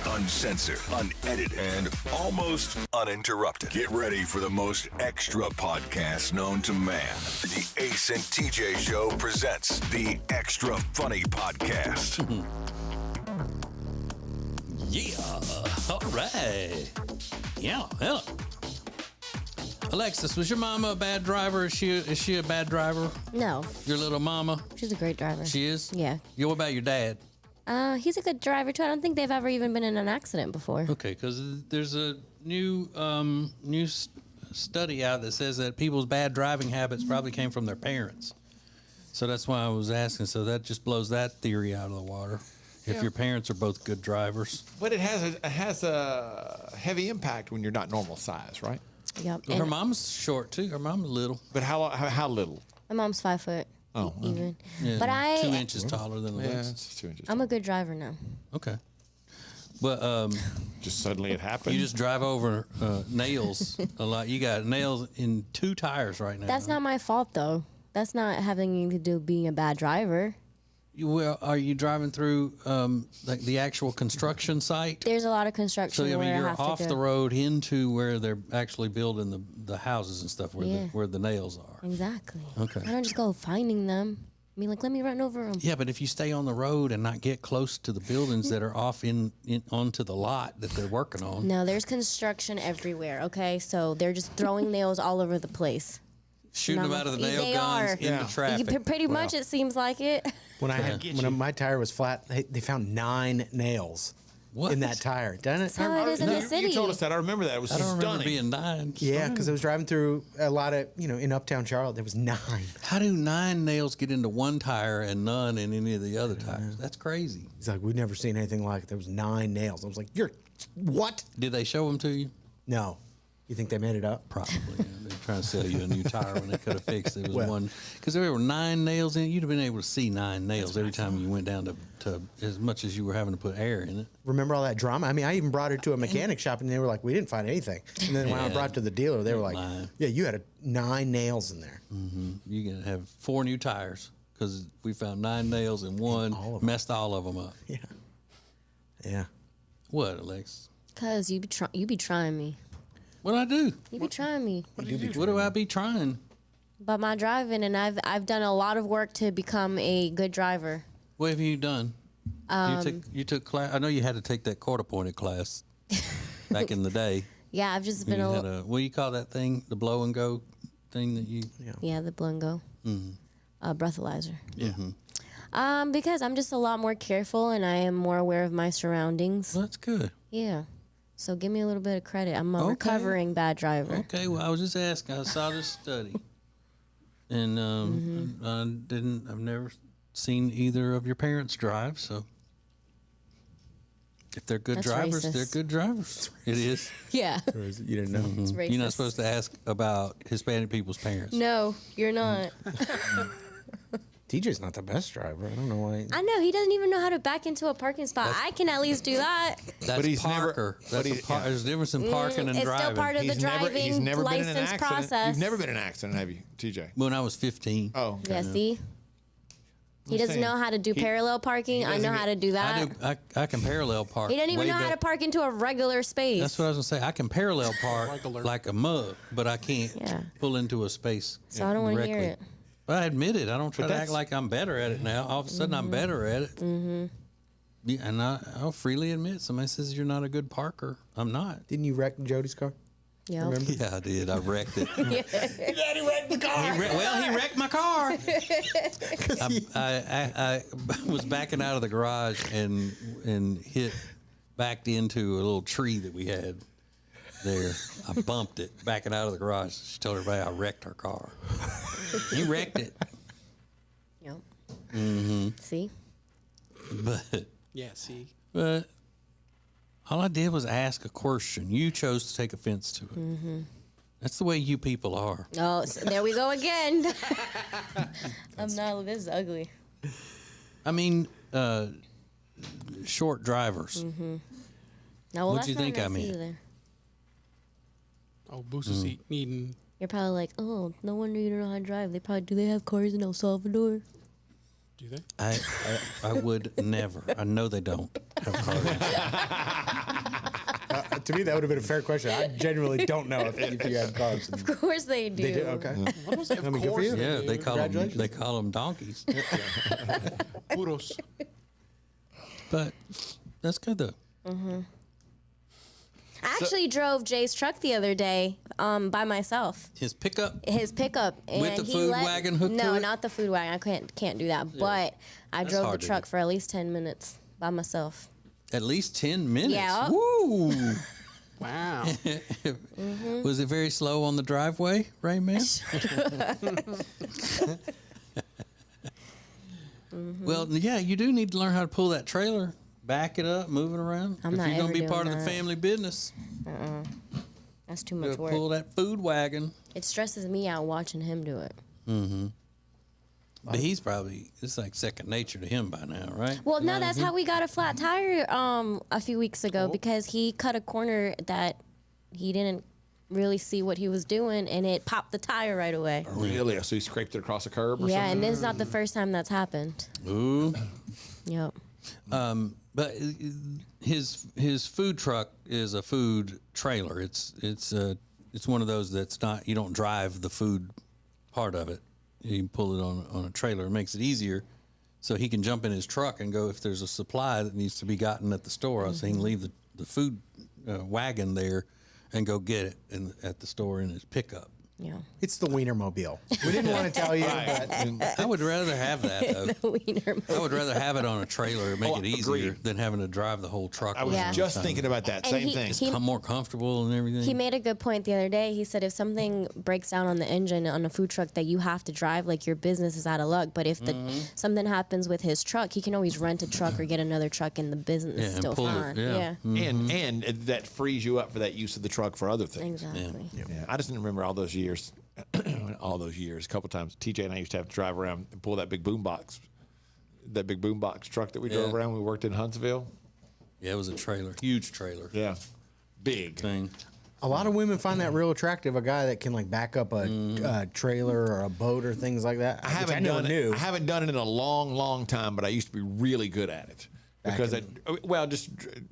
uncensored, unedited, and almost uninterrupted. Get ready for the most extra podcast known to man. The Ace and TJ Show presents the Extra Funny Podcast. Yeah. All right. Yeah. Hello. Alexis, was your mama a bad driver? Is she a bad driver? No. Your little mama? She's a great driver. She is? Yeah. What about your dad? He's a good driver too. I don't think they've ever even been in an accident before. Okay, because there's a new study out that says that people's bad driving habits probably came from their parents. So that's why I was asking. So that just blows that theory out of the water. If your parents are both good drivers. But it has a heavy impact when you're not normal size, right? Yep. Well, her mom's short too. Her mom's little. But how little? My mom's 5 foot. Oh, even. Yeah, But 2 inches taller than Yeah, Alexis. it's 2 inches. I'm a good driver now. Okay. But Just suddenly it happened. you just drive over nails a lot. You got nails in 2 tires right now. That's not my fault though. That's not having anything to do with being a bad driver. Well, are you driving through like the actual construction site? There's a lot of construction. So I mean, where I you're have off to go. the road into where they're actually building the houses and stuff, where Yeah. where the nails are. Exactly. Okay. I don't just go finding them. I mean, like, let me run over them. Yeah, but if you stay on the road and not get close to the buildings that are off in onto the lot that they're working on. No, there's construction everywhere. Okay, so they're just throwing nails all over the place. Shooting them out of the nail They guns are. into Yeah. traffic. Pretty much, it seems like it. When my tire was flat, they found 9 nails What? in that tire. Done it? That's how it is in the city. You told us that. I remember that. It was I don't remember stunning. being 9. Yeah, because I was driving through a lot of, in uptown Charlotte, there was 9. How do 9 nails get into one tire and none in any of the other tires? That's crazy. He's like, we've never seen anything like it. There was 9 nails. I was like, you're, what? Did they show them to you? No. You think they made it up? Probably. Yeah. They're trying to sell you a new tire when they could have fixed it. It was Well. one. Because there were 9 nails in it. You'd have been able to see 9 nails every time you went down to as much as you were having to put air in it. Remember all that drama? I mean, I even brought it to a mechanic shop, and they were like, we didn't find anything. And then when I Yeah. brought it to the dealer, they were like, Lying. yeah, you had 9 nails in there. You're going to have 4 new tires because we found 9 nails and one all of them. messed all of them up. Yeah. Yeah. What, Alex? Cause you be trying me. What'd I do? You be trying me. What do I be trying? But my driving, and I've done a lot of work to become a good driver. What have you done? You took class. I know you had to take that court-appointed class back in the day. Yeah, I've just You been had a, what do you call that thing? The blow and go thing that you. yeah, the Blingo, breathalyzer. Yeah. Because I'm just a lot more careful, and I am more aware of my surroundings. Well, that's good. Yeah. So give me a little bit of credit. I'm a Okay. recovering bad driver. Okay. Well, I was just asking. I saw this study, and I've never seen either of your parents drive. So, if they're good That's drivers, racist. they're good drivers. It is. Yeah. Or is it, you didn't know? It's racist. You're not supposed to ask about Hispanic people's parents. No, you're not. TJ's not the best driver. I don't know why. I know he doesn't even know how to back into a parking spot. I can at least do that. That's But he's never- Parker. but That's he- There's a difference in parking and it's driving. still part of the driving license process. You've never been in an accident, have you, TJ? When I was 15. Oh, okay. Yeah, see? He doesn't saying, know how to do parallel parking. I know doesn't how to do I that. do. I can parallel park. He doesn't even way know how to better. park into a regular space. That's what I was gonna say. I can parallel park like a mug, but I can't Yeah. pull into a space. So I don't want to hear it. directly. But I admit it. I don't try But to act that's- like I'm better at it now. All of a sudden, I'm better at it. Mm-hmm. Yeah, and I'll freely admit, somebody says you're not a good parker. I'm not. Didn't you wreck Jody's car? Yeah. Remember? Yeah, I did. I wrecked it. Daddy wrecked the car. He wrecked my car. I was backing out of the garage and backed into a little tree that we had there. I bumped it backing out of the garage. She told everybody I wrecked her car. He wrecked it. Yep. Mm-hmm. See? But Yeah, see? all I did was ask a question. You chose to take offense to it. Mm-hmm. That's the way you people are. Oh, so there we go again. I'm not. This is ugly. I mean, short drivers. No, well, What'd that's you not think I nice meant? either. Oh, booster seat needing. You're probably like, oh, no wonder you don't know how to drive. They have cars in El Salvador. Do they? I would never. I know they don't have car insurance. To me, that would have been a fair question. I genuinely don't know if you have cars. Of course they do. They do? Okay. What was that? I mean, good for you. Yeah, they call them Congratulations. donkeys. Kudos. But that's good though. I actually drove Jay's truck the other day by myself. His pickup. His pickup and With the he food let, wagon hooked no, to it? not the food wagon. I can't do that. But I That's drove the hard to truck do. for at least 10 minutes by myself. At least 10 minutes. Yeah. Woo! Wow. Was it very slow on the driveway, Rain Man? Well, yeah, you do need to learn how to pull that trailer, back it up, move it around. I'm if not you're going ever to be doing part of that. the family business, That's too you much gotta work. pull that food wagon. It stresses me out watching him do it. But he's probably, it's like second nature to him by now, right? Well, no, that's how we got a flat tire a few weeks ago because he cut a corner that he didn't really see what he was doing and it popped the tire right away. Really? So he scraped it across a curb or Yeah, something? and this is not the first time that's happened. Ooh. Yep. But his food truck is a food trailer. It's one of those that's not, you don't drive the food part of it. You can pull it on a trailer. It makes it easier, so he can jump in his truck and go if there's a supply that needs to be gotten at the store. So he can leave the food wagon there and go get it at the store in his pickup. Yeah. It's the Wienermobile. We didn't want to tell you, but I would rather have that though. Wiener. I would rather have it on a trailer and make Oh, it easier agreed. than having to drive the whole truck. I was Yeah. just thinking about that. And Same he- thing. he- I'm more comfortable and everything. He made a good point the other day. He said if something breaks down on the engine on a food truck that you have to drive, like your business is out of luck. But if something happens with his truck, he can always rent a truck or get another truck, and the business is and still pull it, fine. yeah. And that frees you up for that use of the truck for other things. Exactly. Yeah, I just didn't remember all those years. A couple times, TJ and I used to have to drive around and pull that big boombox truck that we drove Yeah. around. When we worked in Huntsville. Yeah, it was a trailer, huge trailer Yeah, big. thing. a lot of women find that real attractive. A guy that can like back up a trailer or a boat or things like that. I haven't never done knew. it. I haven't done it in a long, long time, but I used to be really good at it because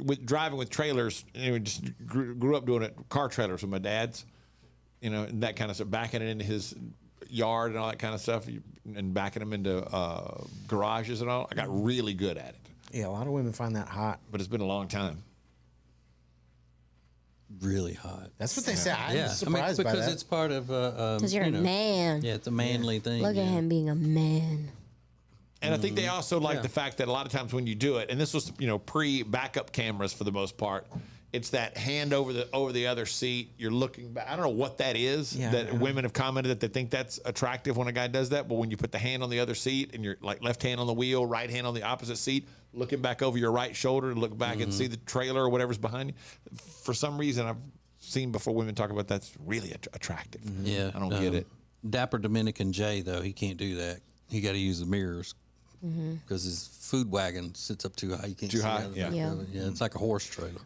with driving with trailers, just grew up doing it car trailers with my dad's, and that kind of stuff, backing it into his yard and all that kind of stuff, and backing them into garages and all. I got really good at it, Yeah, a lot of women find that hot. but it's been a long time. Really hot. That's what they say. I'm surprised by because that. it's part of Because you're a man. Yeah, it's a manly thing. Look at him being a man. And I think they also like the fact that a lot of times when you do it, and this was pre-backup cameras for the most part, it's that hand over the other seat. You're looking back. I don't know what that is. Yeah, that yeah. women have commented that they think that's attractive when a guy does that. But when you put the hand on the other seat and you're like left hand on the wheel, right hand on the opposite seat, looking back over your right shoulder to look back and see the trailer or whatever's behind you. For some reason, I've seen before women talk about that's really attractive. Yeah, I don't get it. Dapper Dominican Jay though, he can't do that. He got to use the mirrors because his food wagon sits up too high. You can't Too see high? out of the Yeah. back Yeah. of it. Yeah, it's like a horse trailer.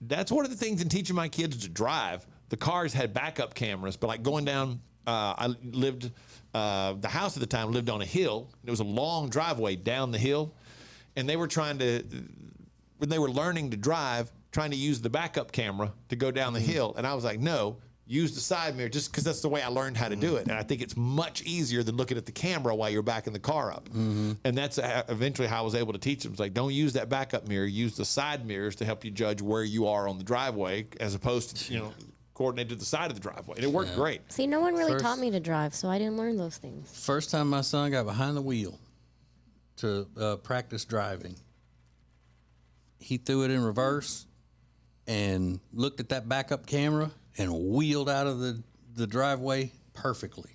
That's one of the things in teaching my kids to drive. The cars had backup cameras, but like going down, I lived, the house at the time lived on a hill. There was a long driveway down the hill. And they were when they were learning to drive, trying to use the backup camera to go down the hill. And I was like, no, use the side mirror just because that's the way I learned how to do it. And I think it's much easier than looking at the camera while you're backing the car up. And that's eventually how I was able to teach them. It's like, don't use that backup mirror. Use the side mirrors to help you judge where you are on the driveway as opposed to, coordinated to the side of the driveway. And it worked great. See, no one really First- taught me to drive, so I didn't learn those things. First time my son got behind the wheel to practice driving, he threw it in reverse and looked at that backup camera and wheeled out of the driveway perfectly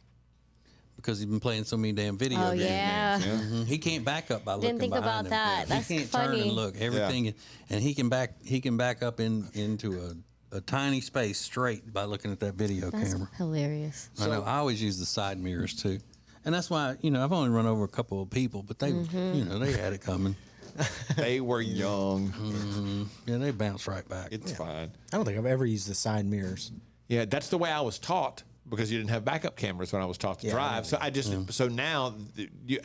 because he's been playing so many damn video Oh, games. yeah. He can't back up by looking Didn't think behind about him. that. That's he can't turn funny. and look everything, and he can back up into a tiny space straight by looking at that video That's camera. hilarious. I know. I always use the side mirrors too, and that's why I've only run over a couple of people, but they they had it coming. They were young. Yeah, they bounce right back. It's fine. I don't think I've ever used the side mirrors. Yeah, that's the way I was taught because you didn't have backup cameras when I was taught to drive. So so now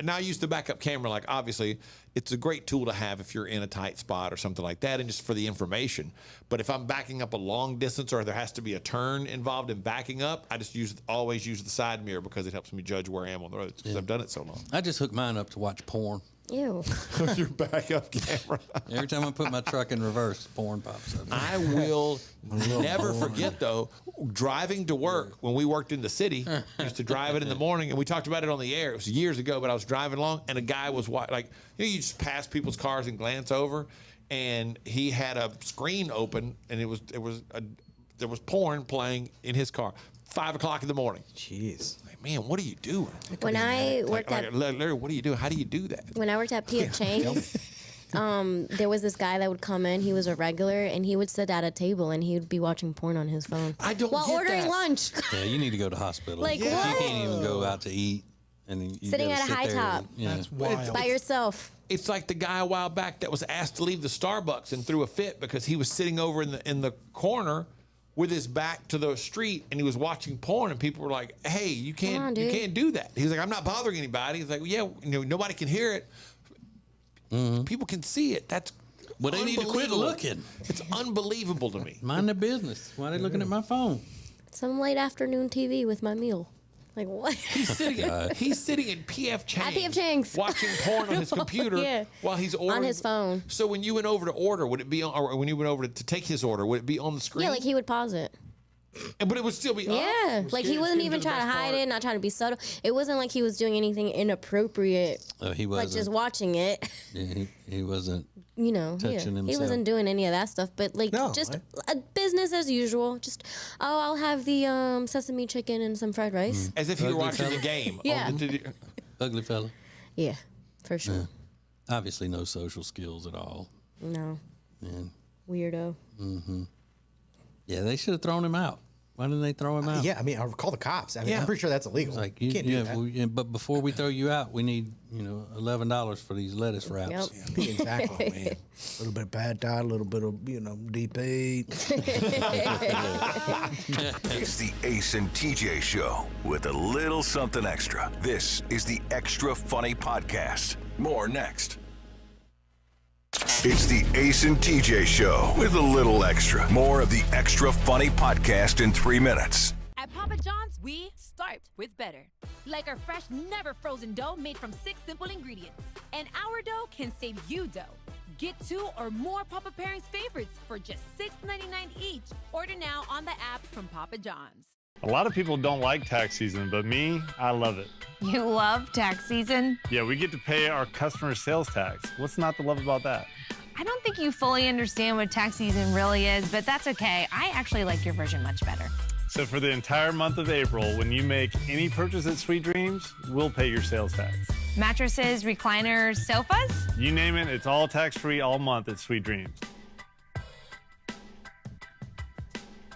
I use the backup camera. Like, obviously, it's a great tool to have if you're in a tight spot or something like that, and just for the information. But if I'm backing up a long distance or there has to be a turn involved in backing up, I just always use the side mirror because it helps me judge where I am on the road because I've done it so long. I just hook mine up to watch porn. Ew. Your backup camera. Every time I put my truck in reverse, porn pops up. I will never forget, though, driving to work when we worked in the city. Used to drive it in the morning, and we talked about it on the air. It was years ago, but I was driving along, and a guy was like, you just pass people's cars and glance over, and he had a screen open, and there was porn playing in his car. 5 o'clock in the morning. Jeez. Like, man, what are you doing? When I worked at Larry, what do you do? How do you do that? When I worked at P.F. Chang's, there was this guy that would come in. He was a regular, and he would sit at a table, and he would be watching porn on his phone. I don't while get ordering that. lunch. Yeah, you need to go to hospital. Like, You what? can't even go out to eat. And you Sitting gotta at a sit high there top. and- yeah. That's wild. By yourself. It's like the guy a while back that was asked to leave the Starbucks and threw a fit because he was sitting over in the corner with his back to the street and he was watching porn, and people were like, "Hey, you can't do that." He's like, "I'm not bothering anybody." He's like, well, "Yeah, nobody can hear it. People can see it." That's Well, they need to quit unbelievable. looking. It's unbelievable to me. Mind their business. Why are they looking at my phone? Some late afternoon TV with my meal. Like, what? He's sitting in P.F. Chang's. At P.F. Chang's. Watching porn on his computer Yeah. while he's ordering. On his phone. So when you went over to order, would it be on, or when you went over to take his order, would it be on the screen? Yeah, like he would pause it. But it would still be Yeah, up. like he wasn't even trying to hide it, not trying to be subtle. It wasn't like he was doing anything inappropriate, He like wasn't. just watching it. Yeah, he wasn't. You know, Touching he himself. wasn't doing any of that stuff. But like, No, just a business as usual. Just, I'll have the sesame chicken and some fried rice. As if you were Ugly watching fella. the game. Yeah. Ugly fella. Yeah, for sure. Obviously, no social skills at all. No, Man. weirdo. Yeah, they should have thrown him out. Why didn't they throw him out? Yeah, I mean, I'll call the cops. I mean, Yeah. I'm pretty sure that's illegal. It's like you can't do that. but before we throw you out, we need $11 for these lettuce wraps. Yep. Exactly. A little bit of pad thai, a little bit of DP. It's the Ace and TJ Show with a little something extra. This is the Extra Funny Podcast. More next. It's the Ace and TJ Show with a little extra. More of the Extra Funny Podcast in 3 minutes. At Papa John's, we start with better. Like our fresh, never frozen dough made from 6 simple ingredients. And our dough can save you dough. Get 2 or more Papa Pairings favorites for just $6.99 each. Order now on the app from Papa John's. A lot of people don't like tax season, but me, I love it. You love tax season? Yeah, we get to pay our customer sales tax. What's not to love about that? I don't think you fully understand what tax season really is, but that's okay. I actually like your version much better. So for the entire month of April, when you make any purchase at Sweet Dreams, we'll pay your sales tax. Mattresses, recliners, sofas? You name it, it's all tax-free all month at Sweet Dreams.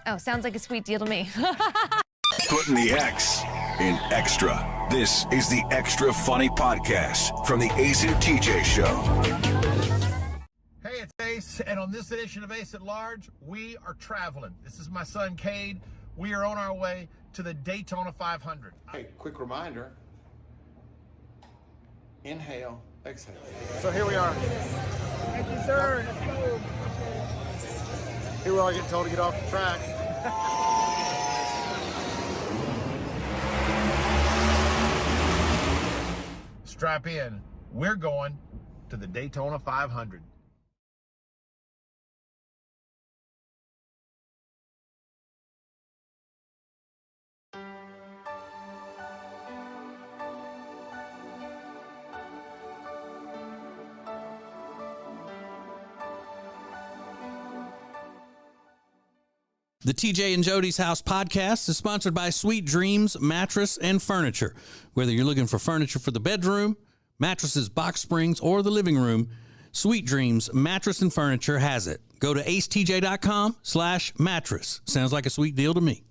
Oh, sounds like a sweet deal to me. Putting the X in extra. This is the Extra Funny Podcast from the Ace and TJ Show. Hey, it's Ace, and on this edition of Ace at Large, we are traveling. This is my son, Cade. We are on our way to the Daytona 500. Hey, quick reminder. Inhale, exhale. So here we are. Thank you, sir. Let's go. Here we are getting told to get off the track. Strap in. We're going to the Daytona 500. The TJ and Jody's House podcast is sponsored by Sweet Dreams Mattress and Furniture. Whether you're looking for furniture for the bedroom, mattresses, box springs, or the living room, Sweet Dreams Mattress and Furniture has it. Go to acetj.com/mattress. Sounds like a sweet deal to me.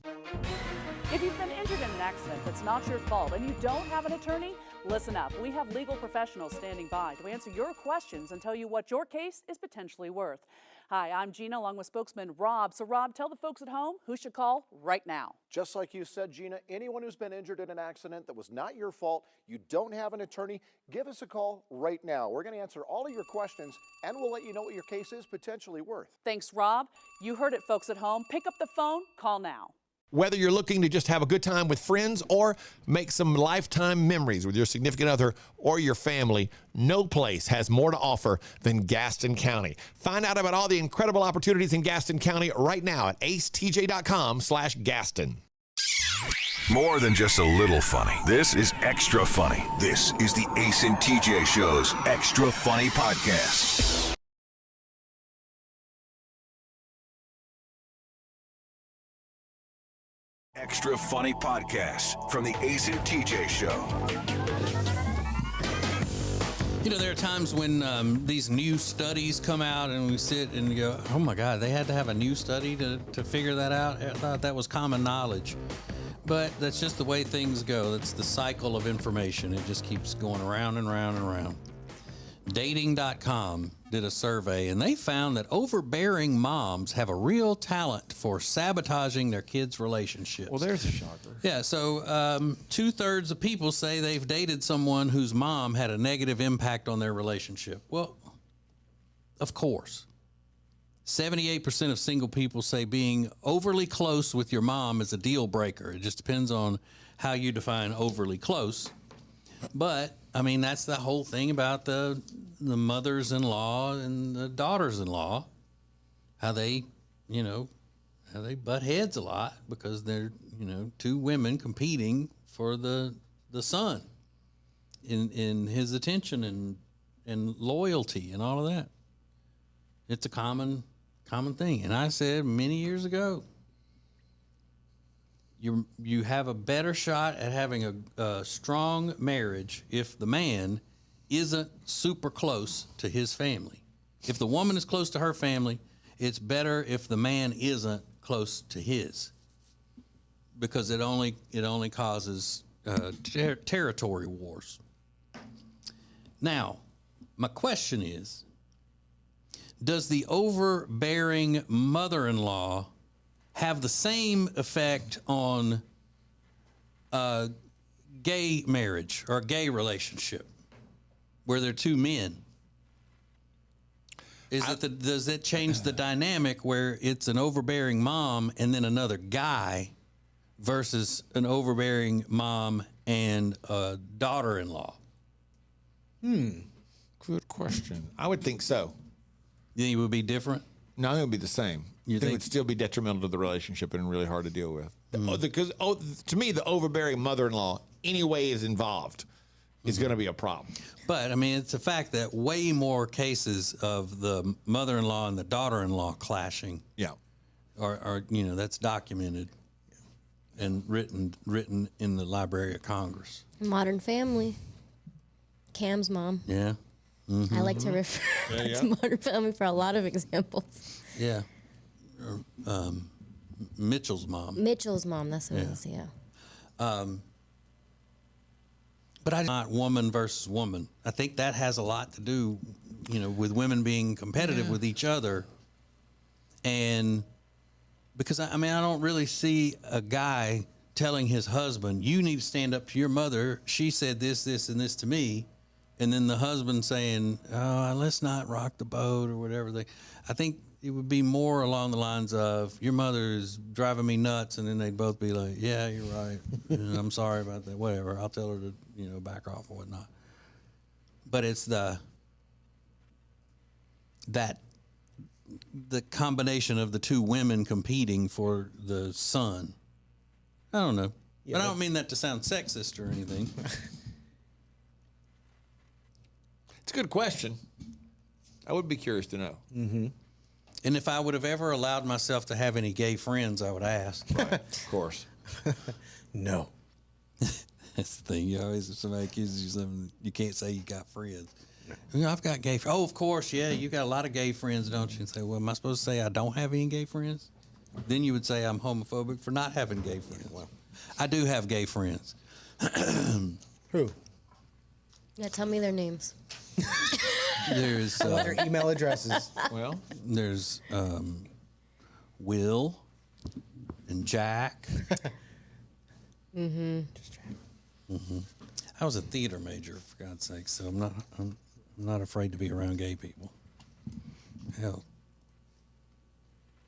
If you've been injured in an accident that's not your fault and you don't have an attorney, Listen up. We have legal professionals standing by to answer your questions and tell you what your case is potentially worth. Hi, I'm Gina, along with spokesman Rob. So, Rob, tell the folks at home who should call right now. Just like you said, Gina, anyone who's been injured in an accident that was not your fault, you don't have an attorney, give us a call right now. We're going to answer all of your questions, and we'll let you know what your case is potentially worth. Thanks, Rob. You heard it, folks at home. Pick up the phone. Call now. Whether you're looking to just have a good time with friends or make some lifetime memories with your significant other or your family, no place has more to offer than Gaston County. Find out about all the incredible opportunities in Gaston County right now at acetj.com/Gaston. More than just a little funny. This is extra funny. This is the Ace and TJ Show's Extra Funny Podcast. Extra Funny Podcast from the Ace and TJ Show. You know, there are times when these new studies come out and we sit and go, oh my God, they had to have a new study to figure that out. I thought that was common knowledge. But that's just the way things go. That's the cycle of information. It just keeps going around and around and around. Dating.com did a survey, and they found that overbearing moms have a real talent for sabotaging their kids' relationships. Well, there's a shocker. Yeah, so 2/3 of people say they've dated someone whose mom had a negative impact on their relationship. Well, of course. 78% of single people say being overly close with your mom is a deal breaker. It just depends on how you define overly close. But, I mean, that's the whole thing about the mothers-in-law and the daughters-in-law, how they butt heads a lot because they're, two women competing for the son in his attention and loyalty and all of that. It's a common thing. And I said many years ago, you have a better shot at having a strong marriage if the man isn't super close to his family. If the woman is close to her family, it's better if the man isn't close to his, because it only causes territory wars. Now, my question is, does the overbearing mother-in-law have the same effect on gay marriage or a gay relationship where there are two men? Does it change the dynamic where it's an overbearing mom and then another guy versus an overbearing mom and a daughter-in-law? Good question. I would think so. You think it would be different? No, I think it would be the same. You I think it would still be detrimental to the relationship and really hard to deal with. Because to me, the overbearing mother-in-law, any way is involved, is going to be a problem. But, I mean, it's a fact that way more cases of the mother-in-law and the daughter-in-law clashing are that's documented and written in the Library of Congress. Modern Family. Cam's mom. Yeah. Mm-hmm. I like to refer to Modern Family for a lot of examples. Yeah. Mitchell's mom. Mitchell's mom, that's what it is, yeah. But I not woman versus woman. I think that has a lot to do, with women being competitive with each other. And because, I don't really see a guy telling his husband, you need to stand up to your mother. She said this, this, and this to me. And then the husband saying, oh, let's not rock the boat or whatever. I think it would be more along the lines of, your mother is driving me nuts. And then they'd both be like, yeah, you're right. And I'm sorry about that. Whatever. I'll tell her to, back off or whatnot. But it's the combination of the two women competing for the son. I don't know. Yeah, but I don't mean that to sound sexist or anything. It's a good question. I would be curious to know. Mm-hmm. And if I would have ever allowed myself to have any gay friends, I would ask. Right, of course. No. That's the thing. You always, if somebody accuses you of something, you can't say you got friends. I've got gay friends. Oh, of course, yeah, you got a lot of gay friends, don't you? And say, well, am I supposed to say I don't have any gay friends? Then you would say I'm homophobic for not having gay friends. Well, I do have gay friends. Who? Yeah, tell me their names. There's Their email addresses. Well, there's Will and Jack. Mm-hmm. I was a theater major, for God's sake, so I'm not afraid to be around gay people. Hell,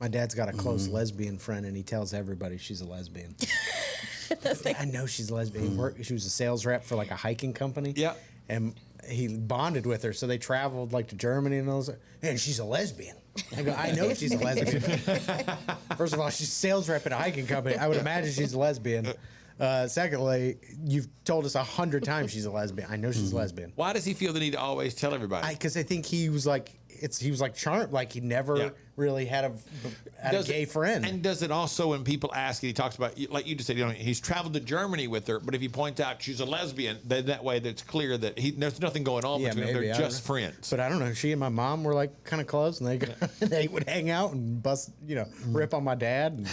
My dad's got a close lesbian friend, and he tells everybody she's a lesbian. I know she's a lesbian. She was a sales rep for like a hiking company. Yeah. And he bonded with her, so they traveled like to Germany and all that. And she's a lesbian. I go, I know she's a lesbian. First of all, she's a sales rep at a hiking company. I would imagine she's a lesbian. Secondly, you've told us 100 times she's a lesbian. I know she's a lesbian. why does he feel the need to always tell everybody? Because I think he was like charmed, like he never really had a gay friend. And does it also, when people ask, and he talks about, like you just said, he's traveled to Germany with her, but if he points out she's a lesbian, then that way it's clear that there's nothing going on between them. They're just friends. But I don't know. She and my mom were like kind of close, and they would hang out and rip on my dad,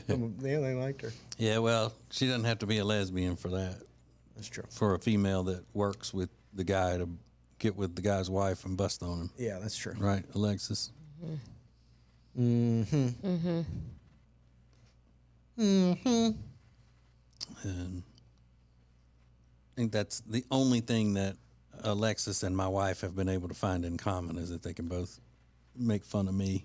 and they liked her. yeah, well, she doesn't have to be a lesbian for that. That's true. For a female that works with the guy to get with the guy's wife and bust on him. Yeah, that's true. Right, Alexis? Mm-hmm. Mm-hmm. Mm-hmm. And I think that's the only thing that Alexis and my wife have been able to find in common is that they can both make fun of me.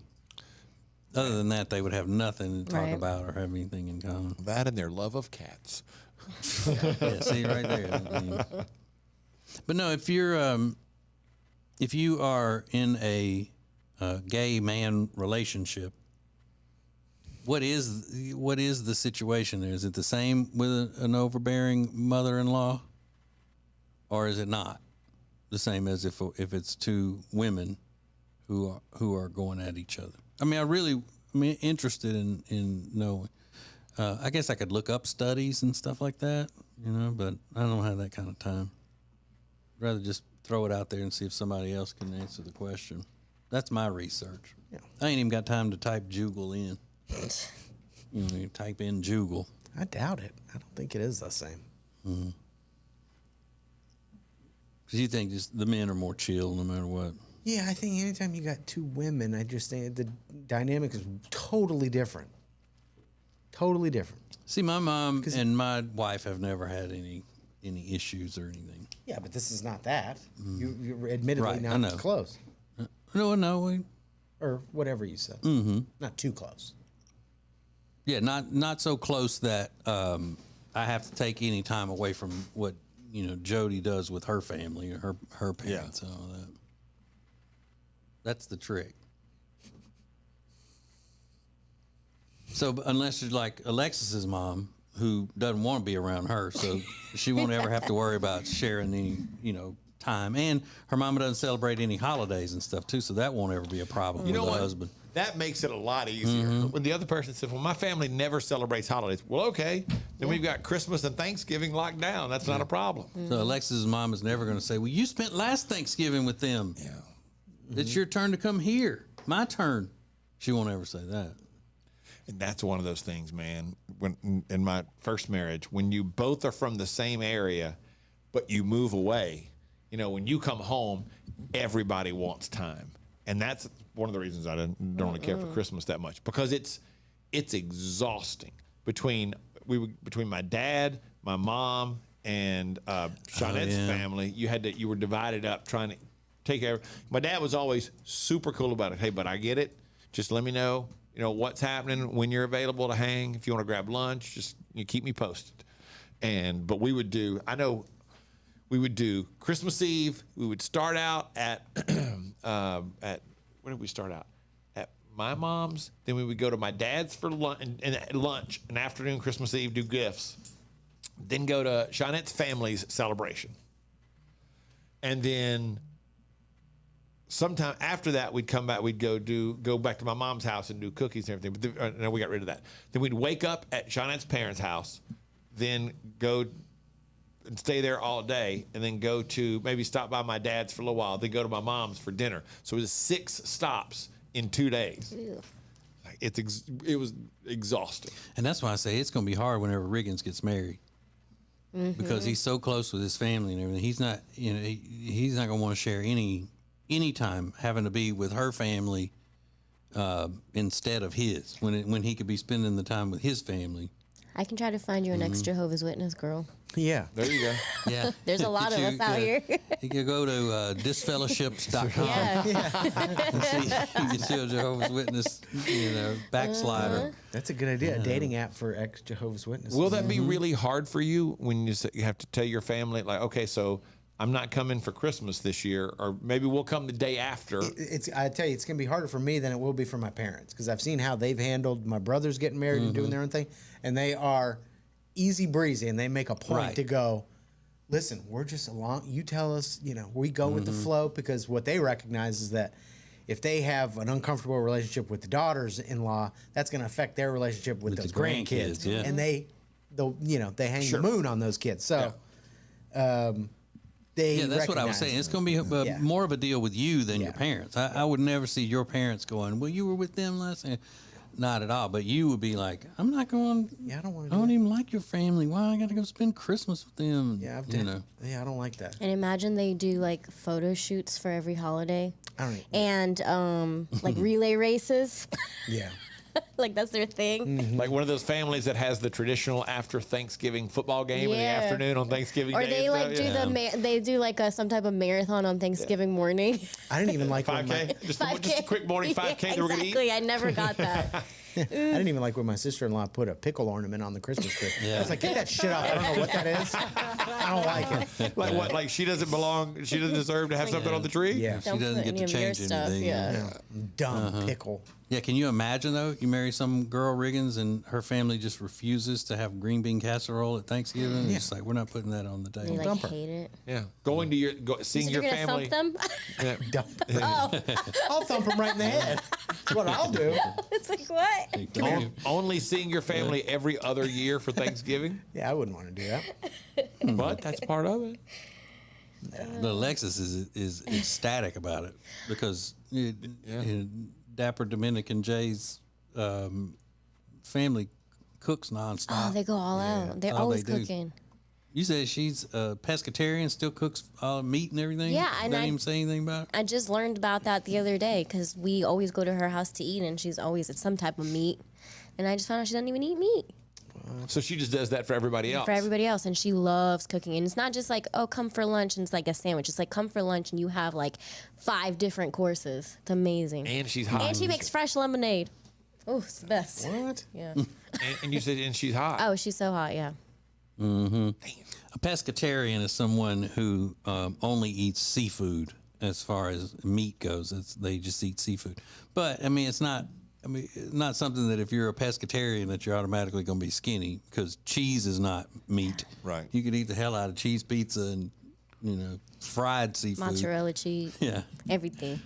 Other than that, they would have nothing to talk Right. about or have anything in common. That and their love of cats. Yeah, see right there. I mean, but no, if you are in a gay man relationship, what is the situation there? Is it the same with an overbearing mother-in-law, or is it not the same as if it's two women who are going at each other? I mean, I'm interested in knowing. I guess I could look up studies and stuff like that, but I don't have that kind of time. I'd rather just throw it out there and see if somebody else can answer the question. That's my research. Yeah. I ain't even got time to type Jugal in. You type in Jugal. I doubt it. I don't think it is the same. Mm-hmm. Because you think just the men are more chill no matter what. Yeah, I think anytime you got two women, I just think the dynamic is totally different. Totally different. See, my mom and my wife have never had any issues or anything. Yeah, but this is not that. You're admittedly Right, I not know. close. No. Or whatever you said. Mm-hmm. Not too close. Yeah, not so close that I have to take any time away from what Jody does with her family or her parents and all that. That's the trick. So unless you're like Alexis's mom, who doesn't want to be around her, so she won't ever have to worry about sharing any time. And her mama doesn't celebrate any holidays and stuff too, so that won't ever be a problem with the husband. That makes it a lot easier. When the other person says, well, my family never celebrates holidays. Well, okay. Then we've got Christmas and Thanksgiving locked down. That's not a problem. So Alexis's mom is never going to say, well, you spent last Thanksgiving with them. Yeah. It's your turn to come here. My turn. She won't ever say that. And that's one of those things, man. When in my first marriage, when you both are from the same area, but you move away, when you come home, everybody wants time. And that's one of the reasons I don't really care for Christmas that much, because it's exhausting between my dad, my mom, and Shawnette's family. You were divided up trying to take care of. My dad was always super cool about it. Hey, but I get it. Just let me know, what's happening, when you're available to hang. If you want to grab lunch, just keep me posted. But we would do Christmas Eve. We would start out at where did we start out? At my mom's. Then we would go to my dad's for lunch, and afternoon Christmas Eve, do gifts. Then go to Shawnette's family's celebration. And then sometime after that, we'd come back. We'd go back to my mom's house and do cookies and everything. But no, we got rid of that. Then we'd wake up at Shawnette's parents' house, then go and stay there all day, and then go to maybe stop by my dad's for a little while, then go to my mom's for dinner. So it was 6 stops in 2 days. Ew. It was exhausting. And that's why I say it's going to be hard whenever Riggins gets married. because he's so close with his family and everything. He's not, he's not going to want to share any time having to be with her family instead of his when he could be spending the time with his family. I can try to find you an ex Jehovah's Witness girl. Yeah. There you go. Yeah. There's a lot of us out here. You can go to disfellowships.com. Yeah. You can see a Jehovah's Witness, backslider. That's a good idea. A dating app for ex Jehovah's Witnesses. Will that be really hard for you when you have to tell your family, like, okay, so I'm not coming for Christmas this year, or maybe we'll come the day after? I tell you, it's going to be harder for me than it will be for my parents, because I've seen how they've handled my brothers getting married and doing their own thing, and they are easy breezy, and they make a point to go, listen, we're just along. You tell us, we go with the flow, because what they recognize is that if they have an uncomfortable relationship with the daughters-in-law, that's going to affect their relationship with those grandkids. Yeah. And they hang the moon on those kids. So, that's what I was saying. It's going to be more of a deal with you than your parents. I would never see your parents going, well, you were with them last night. Not at all. But you would be like, I'm not going. Yeah, I don't want to. I don't even like your family. Why I got to go spend Christmas with them? Yeah, I don't like that. And imagine they do like photo shoots for every holiday. I don't. And like relay races. Yeah. Like that's their thing. Like one of those families that has the traditional after Thanksgiving football game in the afternoon on Thanksgiving or Day. Or they do they do like some type of marathon on Thanksgiving morning. I didn't even like 5K. Just a quick morning 5K that we're gonna eat. Exactly. I never got that. I didn't even like when my sister-in-law put a pickle ornament on the Christmas tree. I was like, get that shit off. I don't know what that is. I don't like it. Like what? Like she doesn't belong. She doesn't deserve to have something on the tree. Yeah, she doesn't get to change anything. Yeah. Dumb pickle. Yeah, can you imagine though? You marry some girl Riggins and her family just refuses to have green bean casserole at Thanksgiving. It's like, we're not putting that on the table. They hate it. Yeah, going to seeing your family. Thump them? Dump. I'll thump them right in the head. That's what I'll do. It's like, what? Only seeing your family every other year for Thanksgiving. Yeah, I wouldn't want to do that. But that's part of it. But Alexis is ecstatic about it because Dapper Dominican Jay's family cooks nonstop. Oh, they go all out. They're always cooking. You said she's a pescatarian, still cooks meat and everything? Yeah. And Didn't even say anything about it? I just learned about that the other day because we always go to her house to eat, and she's always at some type of meat. And I just found out she doesn't even eat meat. So she just does that for everybody else? For everybody else. And she loves cooking. And it's not just like, oh, come for lunch, and it's like a sandwich. It's like, come for lunch, and you have like 5 different courses. It's amazing. And she's hot. And she makes fresh lemonade. Oh, it's the best. What? Yeah. and you said, and she's hot. Oh, she's so hot, yeah. Mm-hmm. A pescatarian is someone who only eats seafood as far as meat goes. They just eat seafood. But, I mean, it's not something that if you're a pescatarian that you're automatically going to be skinny, because cheese is not meat. Right. You could eat the hell out of cheese pizza and, fried seafood. Mozzarella cheese. Yeah. Everything.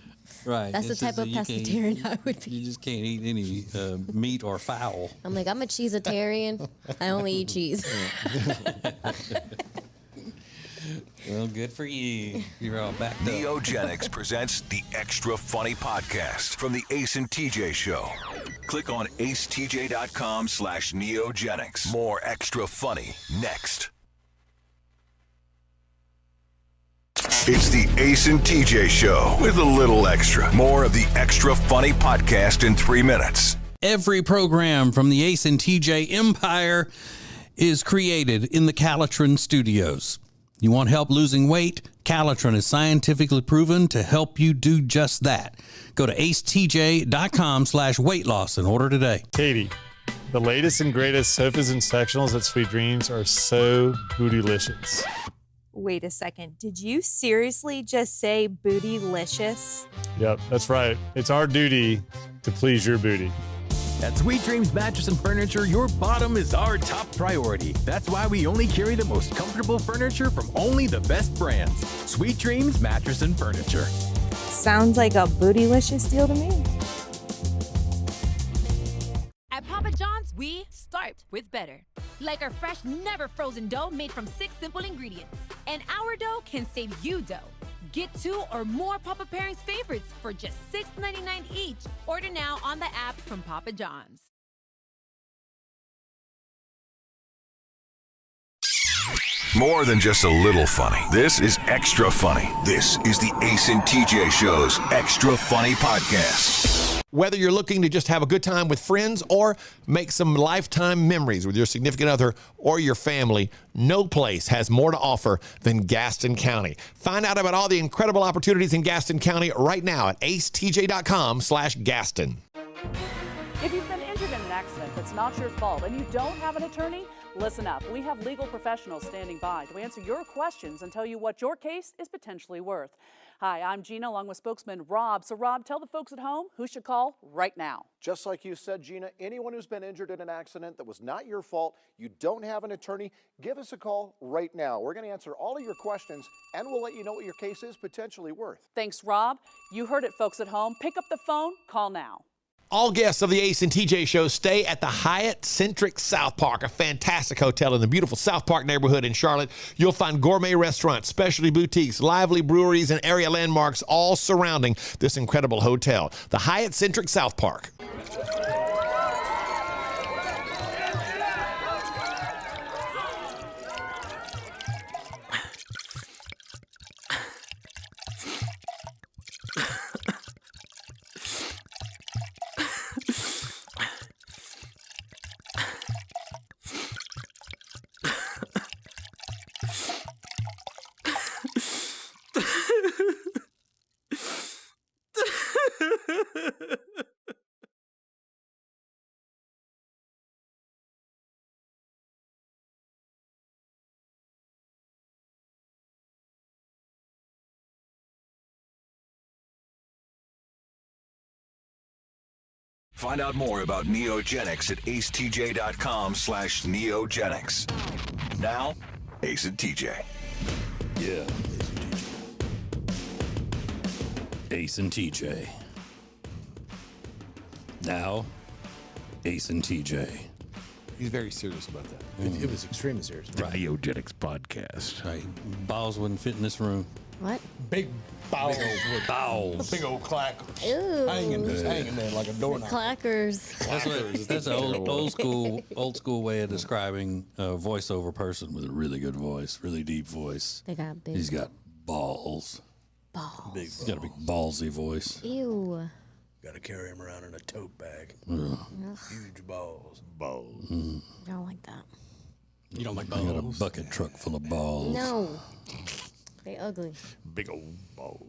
Right. That's the type of pescatarian I would be. You just can't eat any meat or fowl. I'm like, I'm a cheesetarian. I only eat cheese. Well, good for you. You're all backed up. Neogenics presents the Extra Funny Podcast from the Ace and TJ Show. Click on acetj.com/neogenics. More Extra Funny next. It's the Ace and TJ Show with a little extra. More of the Extra Funny Podcast in 3 minutes. Every program from the Ace and TJ Empire is created in the Calitrin Studios. You want help losing weight? Calitrin is scientifically proven to help you do just that. Go to acetj.com/weight loss and order today. Katie, the latest and greatest sofas and sectionals at Sweet Dreams are so bootylicious. Wait a second. Did you seriously just say bootylicious? Yep, that's right. It's our duty to please your booty. At Sweet Dreams Mattress and Furniture, your bottom is our top priority. That's why we only carry the most comfortable furniture from only the best brands. Sweet Dreams Mattress and Furniture. Sounds like a bootylicious deal to me. At Papa John's, we start with better. Like our fresh, never frozen dough made from 6 simple ingredients. And our dough can save you dough. Get 2 or more Papa Pairings favorites for just $6.99 each. Order now on the app from Papa John's. More than just a little funny. This is extra funny. This is the Ace and TJ Show's Extra Funny Podcast. Whether you're looking to just have a good time with friends or make some lifetime memories with your significant other or your family, no place has more to offer than Gaston County. Find out about all the incredible opportunities in Gaston County right now at acetj.com/Gaston. If you've been injured in an accident that's not your fault and you don't have an attorney, listen up. We have legal professionals standing by to answer your questions and tell you what your case is potentially worth. Hi, I'm Gina, along with spokesman Rob. So, Rob, tell the folks at home who should call right now. Just like you said, Gina, anyone who's been injured in an accident that was not your fault, you don't have an attorney, give us a call right now. We're going to answer all of your questions, and we'll let you know what your case is potentially worth. Thanks, Rob. You heard it, folks at home. Pick up the phone, call now. All guests of the Ace and TJ Show stay at the Hyatt Centric South Park, a fantastic hotel in the beautiful South Park neighborhood in Charlotte. You'll find gourmet restaurants, specialty boutiques, lively breweries, and area landmarks all surrounding this incredible hotel. The Hyatt Centric South Park. Find out more about Neogenics at acetj.com/Neogenics. Now, Ace and TJ. Yeah, Ace and TJ. Now, Ace and TJ. He's very serious about that. It was extremely serious. Right. Neogenics podcast. Right. Balls wouldn't fit in this room. What? Big balls. Balls. Big old clackers. Ew. Hanging there like a doorknob. Clackers. That's an old school way of describing a voiceover person with a really good voice, really deep voice. They got big. He's got balls. Balls. He's got a big ballsy voice. Ew. Got to carry him around in a tote bag. Ugh. Huge balls. Balls. Mm. I don't like that. You don't like I got a balls? bucket truck full of balls. No. They ugly. Big old balls.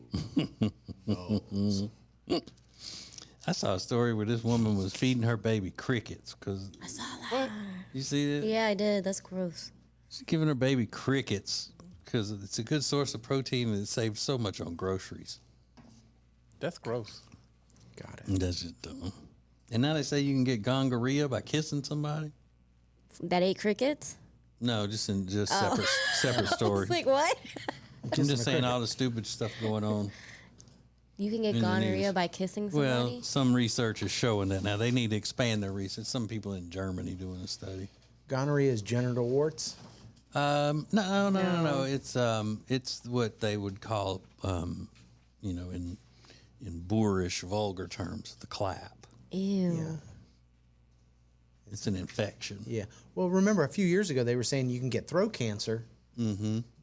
I saw a story where this woman was feeding her baby crickets because. I saw that. You see that? Yeah, I did. That's gross. She's giving her baby crickets because it's a good source of protein and it saves so much on groceries. That's gross. Got it. That's just dumb. And now they say you can get gonorrhea by kissing somebody. That ate crickets? No, just Oh. separate I story. was like, what? I'm just saying all the stupid stuff going on. You can get in the gonorrhea news. by kissing somebody? Well, some research is showing that now. They need to expand their research. Some people in Germany doing a study. Gonorrhea is genital warts. No. It's what they would call, in boorish, vulgar terms, the clap. Ew. Yeah. It's an infection. Yeah. Well, remember a few years ago they were saying you can get throat cancer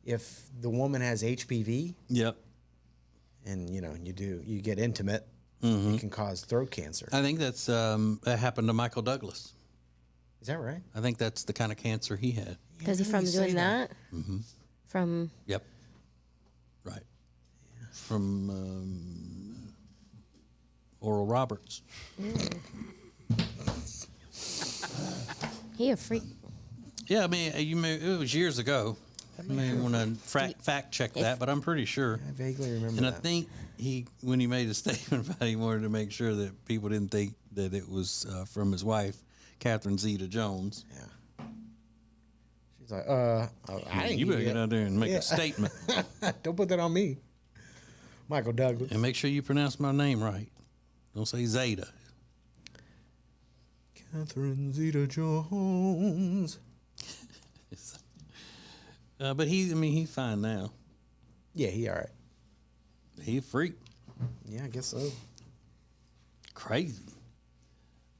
if the woman has HPV. Yep. And you get intimate, it can cause throat cancer. I think that's that happened to Michael Douglas. Is that right? I think that's the kind of cancer he had. Because he's from doing that? Mm-hmm. From. Yep. Right. Yeah. From Oral Roberts. He a freak. Yeah, I mean, it was years ago. I may want to fact check that, but I'm pretty sure. I vaguely remember And that. I think when he made a statement about it, he wanted to make sure that people didn't think that it was from his wife, Catherine Zeta-Jones. Yeah. She's like, I didn't you better get get out there and make a statement. Don't put that on me. Michael Douglas. And make sure you pronounce my name right. Don't say Zeta. Catherine Zeta-Jones. But he's fine now. Yeah, he all right. He a freak. Yeah, I guess so. Crazy.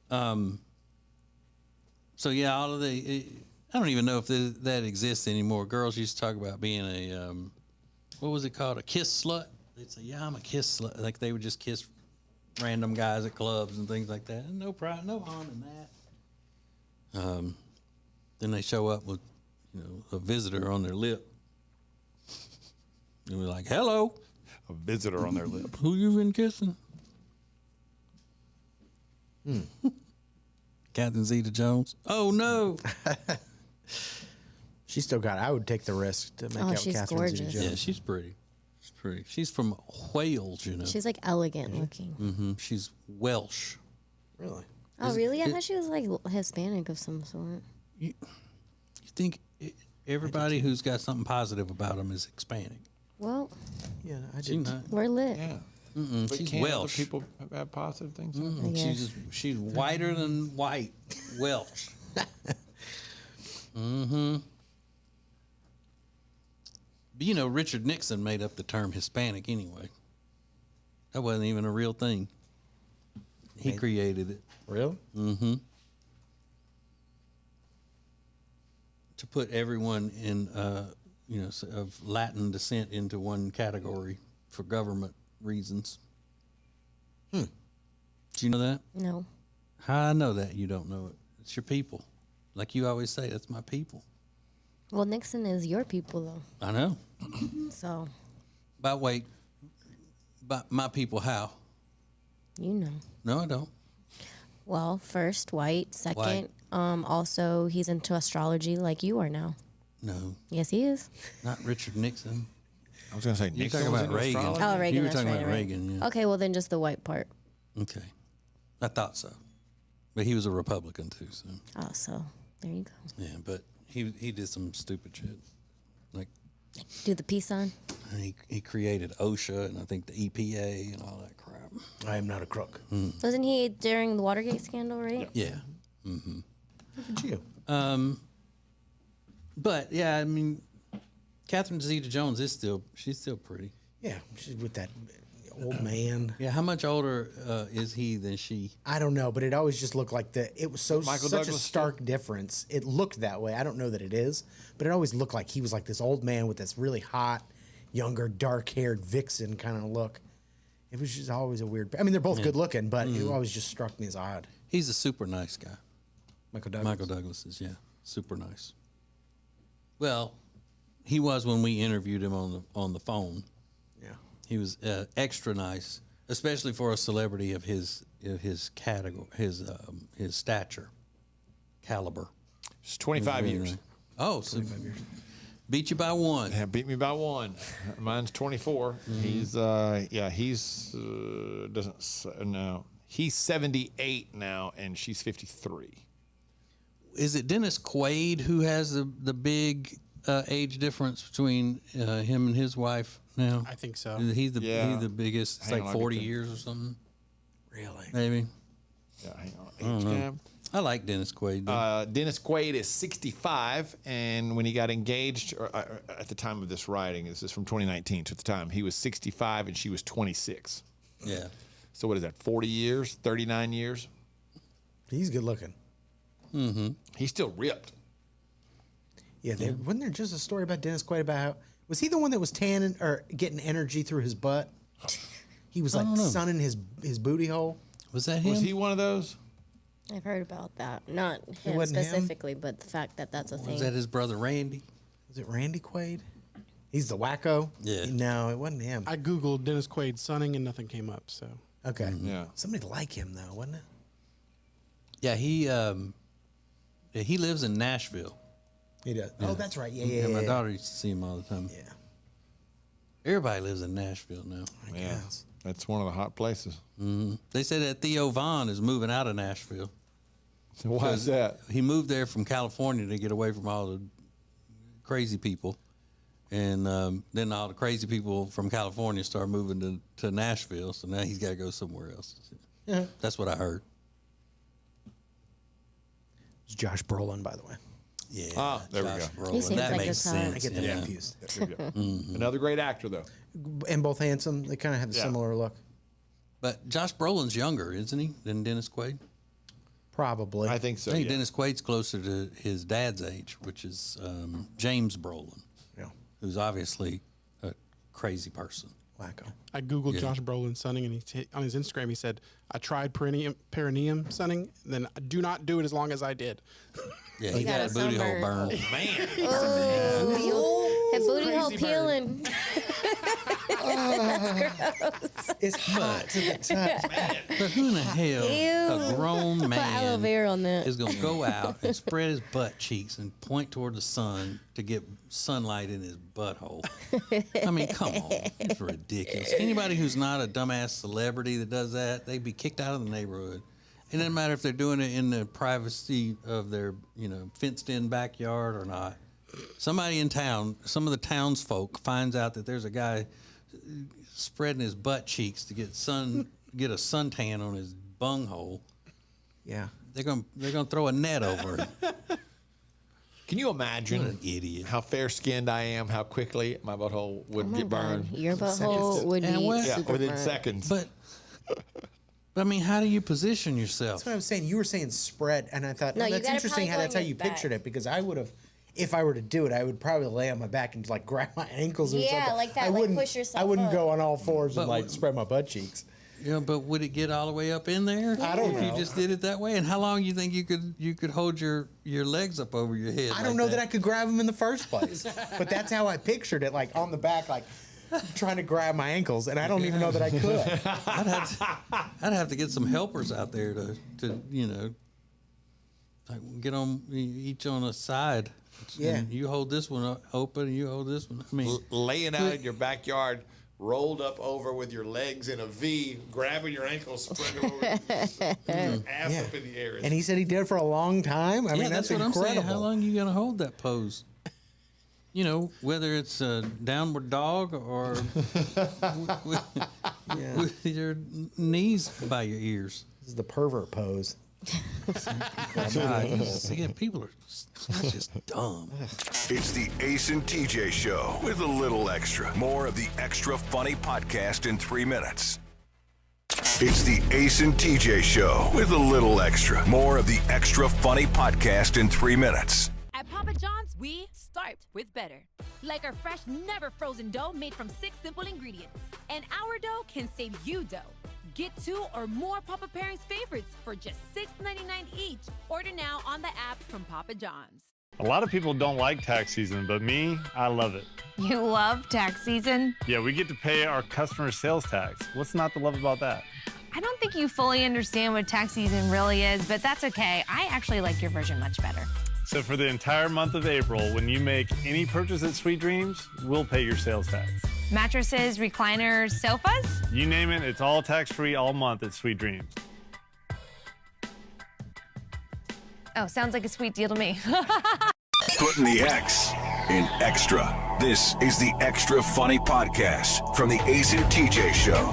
So yeah, all of I don't even know if that exists anymore. Girls used to talk about being a, what was it called? A kiss slut. They'd say, yeah, I'm a kiss slut. Like they would just kiss random guys at clubs and things like that. No harm in that. Then they show up with, a visitor on their lip. And we're like, hello. A visitor on their lip. Who you been kissing? Catherine Zeta-Jones. Oh, no. She still got it. I would take the risk to make out she's Catherine gorgeous. Zeta-Jones. Yeah, she's pretty. She's from Wales, She's like elegant looking. Mm-hmm. She's Welsh. Really? Oh, really? I thought she was like Hispanic of some sort. You think everybody who's got something positive about them is Hispanic? Well, yeah, I She's not. we're lit. Yeah. Mm-mm, But she's can't other Welsh. people have positive things. Mm-mm, she's whiter than white. Welsh. Mm-hmm. But Richard Nixon made up the term Hispanic anyway. That wasn't even a real thing. He created it. Real? Mm-hmm. To put everyone in, of Latin descent into one category for government reasons. Did you know that? No. How I know that you don't know it? It's your people. Like you always say, that's my people. Well, Nixon is your people, though. I know. So. But wait. But my people how? You know. No, I don't. Well, first, white. Second, White. Also, he's into astrology like you are now. No. Yes, he is. Not Richard Nixon. I was going to say You're Nixon talking was about into Reagan. astrology? Oh, Reagan. You were that's talking right, about right. Reagan, yeah. Okay, well, then just the white part. Okay. I thought so. But he was a Republican too, so. Oh, so there you go. Yeah, but he did some stupid shit. Like Do the peace sign. he created OSHA and I think the EPA and all that crap. I am not a crook. Wasn't he during the Watergate scandal, right? Yeah. Mm-hmm. Look at you. But yeah, I mean, Catherine Zeta-Jones she's still pretty. Yeah, she's with that old man. Yeah, how much older is he than she? I don't know, but it always just looked like it was such Douglas a stark difference. It looked that way. I don't know that it is, but it always looked like he was like this old man with this really hot, younger, dark-haired vixen kind of look. It was just always a weird. I mean, they're both good looking, but it always just struck me as odd. He's a super nice guy. Michael Douglas. Michael Douglas is, yeah, super nice. Well, he was when we interviewed him on the phone. Yeah. He was extra nice, especially for a celebrity of his category, his stature, caliber. It's 25 years. Oh, so 25 years. Beat you by one. Yeah, beat me by one. Mine's 24. He's he's 78 now, and she's 53. Is it Dennis Quaid who has the big age difference between him and his wife now? I think so. He's the biggest. It's Hang like on, 40 years or something. Really? Maybe. Yeah, hang on. I don't know. I like Dennis Quaid. Dennis Quaid is 65, and when he got engaged, at the time of this writing, this is from 2019, so at the time, he was 65 and she was 26. Yeah. So what is that, 40 years, 39 years? He's good looking. Mm-hmm. He's still ripped. Yeah, wasn't there just a story about Dennis Quaid about how was he the one that was tanning or getting energy through his butt? He was like sunning his booty hole. Was that him? Was he one of those? I've heard about that. Not him wasn't him? specifically, but the fact that that's a thing. Was that his brother Randy? Was it Randy Quaid? He's the wacko? Yeah. No, it wasn't him. I Googled Dennis Quaid sunning and nothing came up, so. Okay. Yeah. Somebody like him, though, wasn't it? Yeah, he lives in Nashville. He does. Yeah. Oh, that's right. Yeah. My daughter used to see him all the time. Yeah. Everybody lives in Nashville now. I Yeah. guess. That's one of the hot places. Mm-hmm. They say that Theo Vaughn is moving out of Nashville. Why is that? He moved there from California to get away from all the crazy people. And then all the crazy people from California started moving to Nashville. So now he's got to go somewhere else. Yeah. That's what I heard. It's Josh Brolin, by the way. Yeah. Ah, there we Josh go. Brolin. He seems That like makes a type. sense. I get them yeah. confused. There we go. Another great actor, though. And both handsome. They kind of have a Yeah. similar look. But Josh Brolin's younger, isn't he, than Dennis Quaid? Probably. I think so. I think yeah. Dennis Quaid's closer to his dad's age, which is James Brolin, who's obviously a crazy person. Wacko. I Googled Josh Brolin sunning, and on his Instagram he said, I tried perineum sunning, then do not do it as long as I did. Yeah, he got a booty hole burn. Oh, man. Oh, that booty hole peeling. It's hot to the touch. But who in the hell, a grown Put aloe man, vera on that. is going to go out and spread his butt cheeks and point toward the sun to get sunlight in his butthole? I mean, come on. It's ridiculous. Anybody who's not a dumbass celebrity that does that, they'd be kicked out of the neighborhood. It doesn't matter if they're doing it in the privacy of their, fenced-in backyard or not. Somebody in town, some of the townsfolk finds out that there's a guy spreading his butt cheeks to get a suntan on his bunghole. Yeah. They're gonna throw a net over it. Can you imagine What an idiot. how fair-skinned I am, how quickly my butthole would get burned? Your butthole would be super within burnt. seconds. But I mean, how do you position yourself? That's what I was saying. You were saying spread, and I thought, No, you that's gotta interesting probably how go that's on how your you back. pictured it, because I would have, if I were to do it, I would probably lay on my back and like grab my ankles or Yeah, something. like that, I like, wouldn't, push yourself I wouldn't up. go on all fours But and like what- spread my butt cheeks. But would it get all the way up in there? I don't if know. you just did it that way. And how long you think you could hold your legs up over your head? I don't know that I could grab them in the first place, but that's how I pictured it, like on the back, like trying to grab my ankles, and I don't even know that I could. I'd have to get some helpers out there to like get on each on a side. Yeah. And you hold this one open, and you hold this one. I mean, Laying out in your backyard, rolled up over with your legs in a V, grabbing your ankles, spread over, your ass up in the air. And he said he did it for a long time. I mean, that's that's what I'm saying. incredible. How long you gonna hold that pose? Whether it's a downward dog or with your knees by your ears. This is the pervert pose. God, people are that's just dumb. It's the Ace and TJ Show with a little extra. More of the extra funny podcast in 3 minutes. It's the Ace and TJ Show with a little extra. More of the extra funny podcast in 3 minutes. At Papa John's, we start with better. Like our fresh, never frozen dough made from 6 simple ingredients. And our dough can save you dough. Get 2 or more Papa Pairings favorites for just $6.99 each. Order now on the app from Papa John's. A lot of people don't like tax season, but me, I love it. You love tax season? Yeah, we get to pay our customer sales tax. What's not to love about that? I don't think you fully understand what tax season really is, but that's okay. I actually like your version much better. So for the entire month of April, when you make any purchase at Sweet Dreams, we'll pay your sales tax. Mattresses, recliners, sofas? You name it, it's all tax-free all month at Sweet Dreams. Oh, sounds like a sweet deal to me. Putting the X in extra. This is the Extra Funny Podcast from the Ace and TJ Show.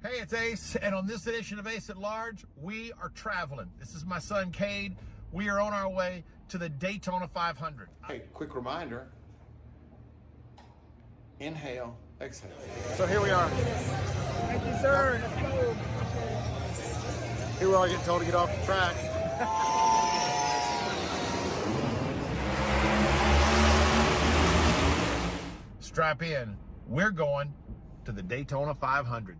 Hey, it's Ace, and on this edition of Ace at Large, we are traveling. This is my son, Cade. We are on our way to the Daytona 500. Hey, quick reminder. Inhale, exhale. So here we are. Thank you, sir. Let's go. Here we are getting told to get off the track. Strap in. We're going to the Daytona 500.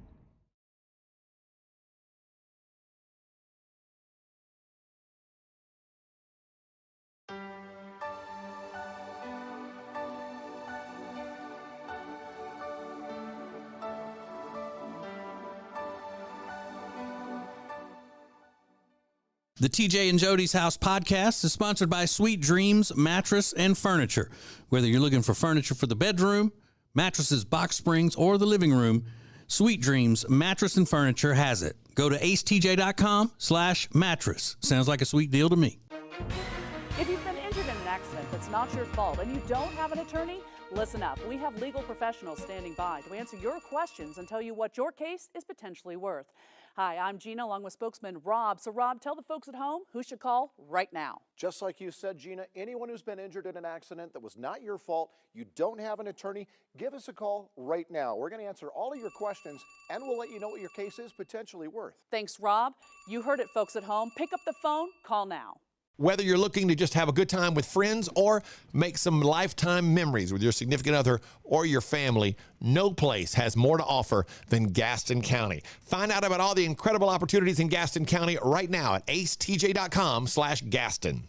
The TJ and Jody's House podcast is sponsored by Sweet Dreams Mattress and Furniture. Whether you're looking for furniture for the bedroom, mattresses, box springs, or the living room, Sweet Dreams Mattress and Furniture has it. Go to acetj.com/mattress. Sounds like a sweet deal to me. If you've been injured in an accident that's not your fault and you don't have an attorney, listen up. We have legal professionals standing by to answer your questions and tell you what your case is potentially worth. Hi, I'm Gina along with spokesman Rob. So Rob, tell the folks at home who should call right now. Just like you said, Gina, anyone who's been injured in an accident that was not your fault, you don't have an attorney, give us a call right now. We're going to answer all of your questions, and we'll let you know what your case is potentially worth. Thanks, Rob. You heard it, folks at home. Pick up the phone, call now. Whether you're looking to just have a good time with friends or make some lifetime memories with your significant other or your family, no place has more to offer than Gaston County. Find out about all the incredible opportunities in Gaston County right now at acetj.com/Gaston.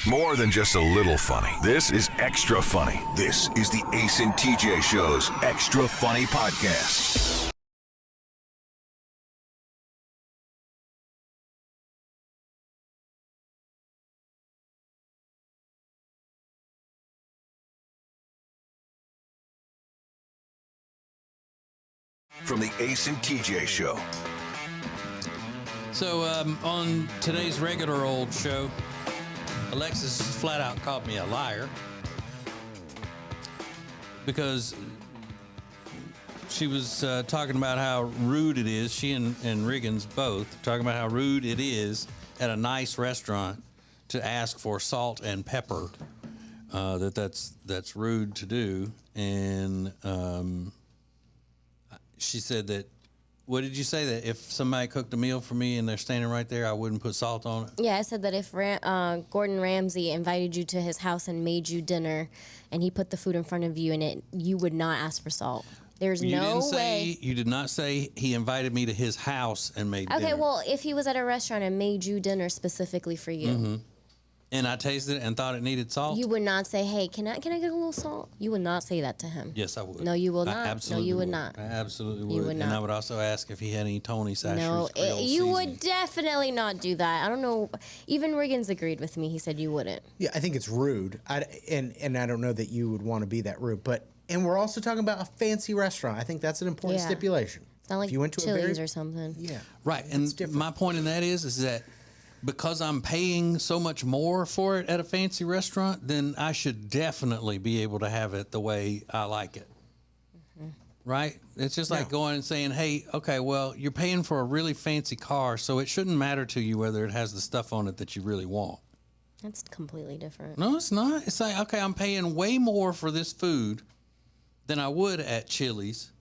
More than just a little funny. This is extra funny. This is the Ace and TJ Show's Extra Funny Podcast. From the Ace and TJ Show. So on today's regular old show, Alexis flat out called me a liar because she was talking about how rude it is. She and Riggins both talking about how rude it is at a nice restaurant to ask for salt and pepper. That's rude to do. And she said that, what did you say? That if somebody cooked a meal for me and they're standing right there, I wouldn't put salt on it? Yeah, I said that if Gordon Ramsay invited you to his house and made you dinner and he put the food in front of you and you would not ask for salt. There's no way. You did not say he invited me to his house and made dinner. Okay, well, if he was at a restaurant and made you dinner specifically for you. Mm-hmm. And I tasted it and thought it needed salt? You would not say, hey, can I get a little salt? You would not say that to him. Yes, I would. No, you will not. I absolutely no, you would would not. I absolutely would. You would And not. I would also ask if he had any Tony Chachere's No, Creole you would seasoning. definitely not do that. I don't know. Even Riggins agreed with me. He said you wouldn't. Yeah, I think it's rude. And I don't know that you would want to be that rude. And we're also talking about a fancy restaurant. I think that's an important Yeah. stipulation. It's not like if you went to Chili's or something. Yeah. Right, and my point in that is that because I'm paying so much more for it at a fancy restaurant, then I should definitely be able to have it the way I like it. Mm-hmm. Right? It's just like going and saying, hey, okay, well, you're paying for a really fancy car, so it shouldn't matter to you whether it has the stuff on it that you really want. That's completely different. No, it's not. It's like, okay, I'm paying way more for this food than I would at Chili's,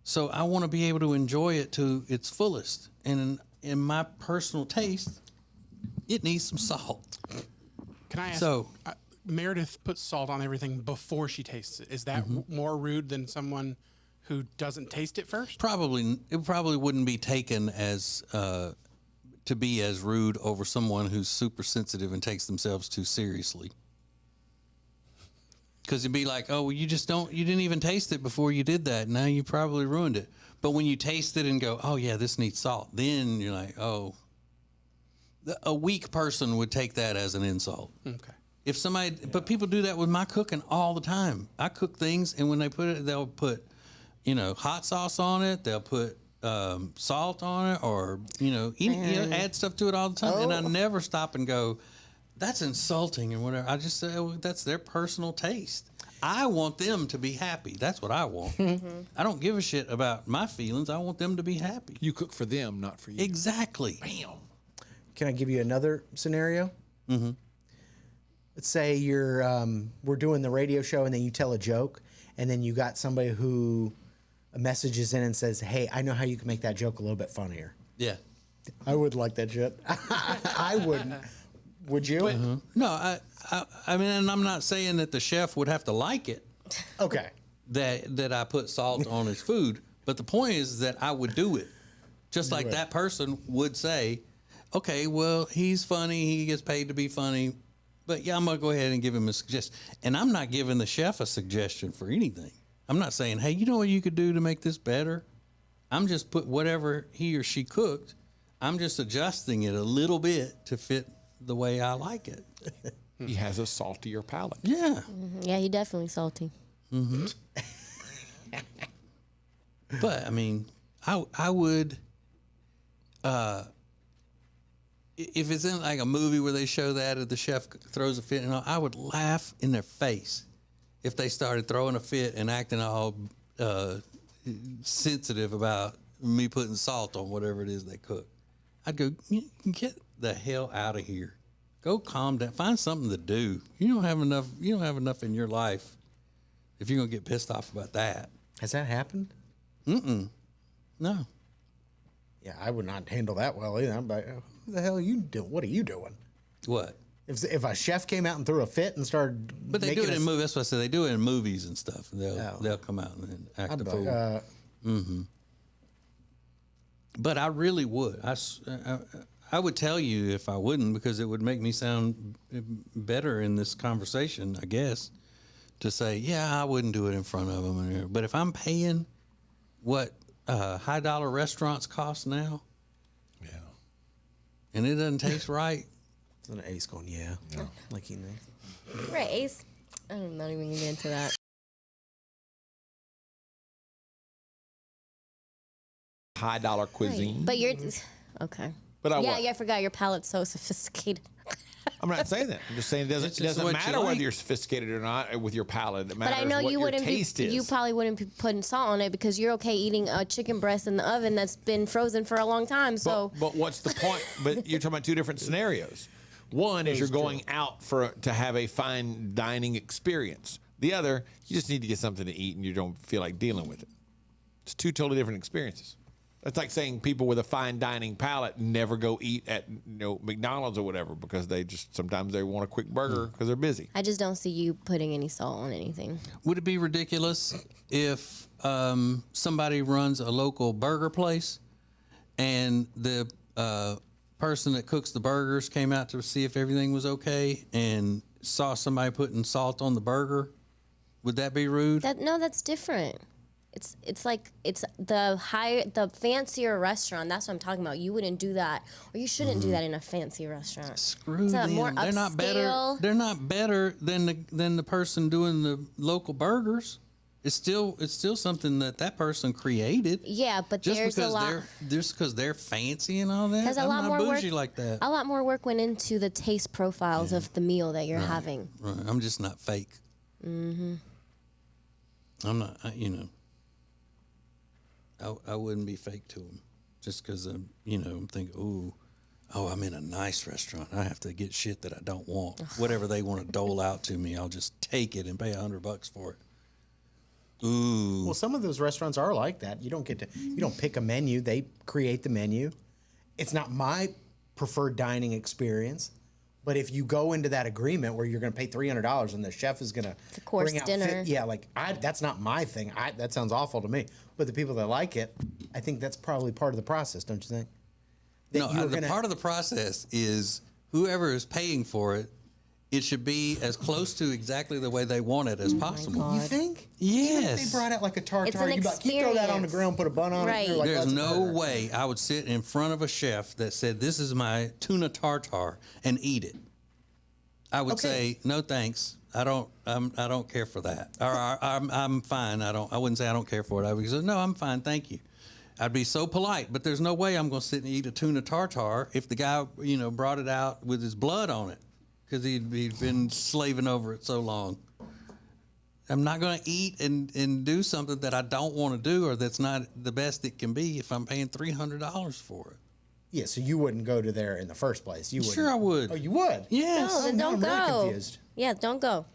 so I want to be able to enjoy it to its fullest. And in my personal taste, it needs some salt. Can I ask? So, Meredith puts salt on everything before she tastes it. Is that more rude than someone who doesn't taste it first? Probably, it probably wouldn't be taken as to be as rude over someone who's super sensitive and takes themselves too seriously. Because it'd be like, oh, well, you didn't even taste it before you did that. Now you probably ruined it. But when you taste it and go, oh yeah, this needs salt, then you're like, oh. A weak person would take that as an insult. Okay. If somebody, but people do that with my cooking all the time. I cook things, and when they put it, they'll put, hot sauce on it. They'll put salt on it, or add stuff to it all the time. And I never stop and go, that's insulting and whatever. I just say, oh, that's their personal taste. I want them to be happy. That's what I want. I don't give a shit about my feelings. I want them to be happy. You cook for them, not for you. Exactly. Bam. Can I give you another scenario? Mm-hmm. Let's say we're doing the radio show and then you tell a joke and then you got somebody who messages in and says, hey, I know how you can make that joke a little bit funnier. Yeah. I would like that shit. I wouldn't. Would you? No, I mean, and I'm not saying that the chef would have to like it. Okay. That I put salt on his food, but the point is that I would do it. Just like that person would say, okay, well, he's funny, he gets paid to be funny, but yeah, I'm gonna go ahead and give him a suggestion. And I'm not giving the chef a suggestion for anything. I'm not saying, hey, you know what you could do to make this better? I'm just put whatever he or she cooked, I'm just adjusting it a little bit to fit the way I like it. He has a saltier palate. Yeah. Yeah, he definitely salty. Mm-hmm. But I mean, I would, if it's in like a movie where they show that, or the chef throws a fit and all, I would laugh in their face if they started throwing a fit and acting all sensitive about me putting salt on whatever it is they cook. I'd go, get the hell out of here. Go calm down. Find something to do. You don't have enough in your life if you're gonna get pissed off about that. Has that happened? No. Yeah, I would not handle that well either. I'm like, who the hell are you doing? What are you doing? What? If a chef came out and threw a fit and started, But they do it in movies. That's what I said. They do it in movies and stuff. They'll come out and act the fool. But I really would. I would tell you if I wouldn't, because it would make me sound better in this conversation, I guess, to say, yeah, I wouldn't do it in front of them. But if I'm paying what high dollar restaurants cost now, and it doesn't taste right. An Ace going, like he knows. Right, Ace. I'm not even gonna get into that. High dollar cuisine. Right. But you're okay. But I forgot your palate's so sophisticated. I'm not saying that. I'm just saying it doesn't matter whether you're sophisticated or not with your palate. It matters But I know what you your wouldn't taste be. is. You probably wouldn't be putting salt on it because you're okay eating a chicken breast in the oven that's been frozen for a long time. So. But what's the point? But you're talking about two different scenarios. One is you're going out to have a fine dining experience. The other, you just need to get something to eat and you don't feel like dealing with it. It's two totally different experiences. It's like saying people with a fine dining palate never go eat at McDonald's or whatever because sometimes they want a quick burger because they're busy. I just don't see you putting any salt on anything. Would it be ridiculous if somebody runs a local burger place and the person that cooks the burgers came out to see if everything was okay and saw somebody putting salt on the burger? Would that be rude? No, that's different. It's like it's the fancier restaurant. That's what I'm talking about. You wouldn't do that, or you shouldn't do that in a fancy restaurant. Screw it's them. More They're not better. They're not better than the person doing the local burgers. It's still something that person created. Yeah, but just there's a lot. Just because they're fancy and all that. There's a lot not more bougie work. Like that. A lot more work went into the taste profiles of the meal that you're having. Right. I'm just not fake. Mm-hmm. I'm not. I wouldn't be fake to them just because I'm thinking, I'm in a nice restaurant. I have to get shit that I don't want. Whatever they want to dole out to me, I'll just take it and pay $100 for it. Ooh. Well, some of those restaurants are like that. You don't pick a menu. They create the menu. It's not my preferred dining experience. But if you go into that agreement where you're going to pay $300 and the chef is going to bring out dinner, that's not my thing. That sounds awful to me. But the people that like it, I think that's probably part of the process, don't you think? Part of the process is whoever is paying for it, it should be as close to exactly the way they want it as possible. You think? Yes. Even if they brought out like a tartare, It's an you'd be like, you throw that on the grill and put a bun on Right. it. You're like, There's that's a no burger. way I would sit in front of a chef that said, "This is my tuna tartare," and eat it. I would say, "No, thanks. I don't care for that." Or I'm fine. I wouldn't say I don't care for it. I would say, "No, I'm fine. Thank you." I'd be so polite, but there's no way I'm going to sit and eat a tuna tartare if the guy, brought it out with his blood on it because he'd been slaving over it so long. I'm not going to eat and do something that I don't want to do or that's not the best it can be if I'm paying $300 for it. Yeah, so you wouldn't go to there in the first place. You wouldn't. Sure I would. Oh, you would? Yes. No, then don't I'm go. really confused. Yeah, don't go.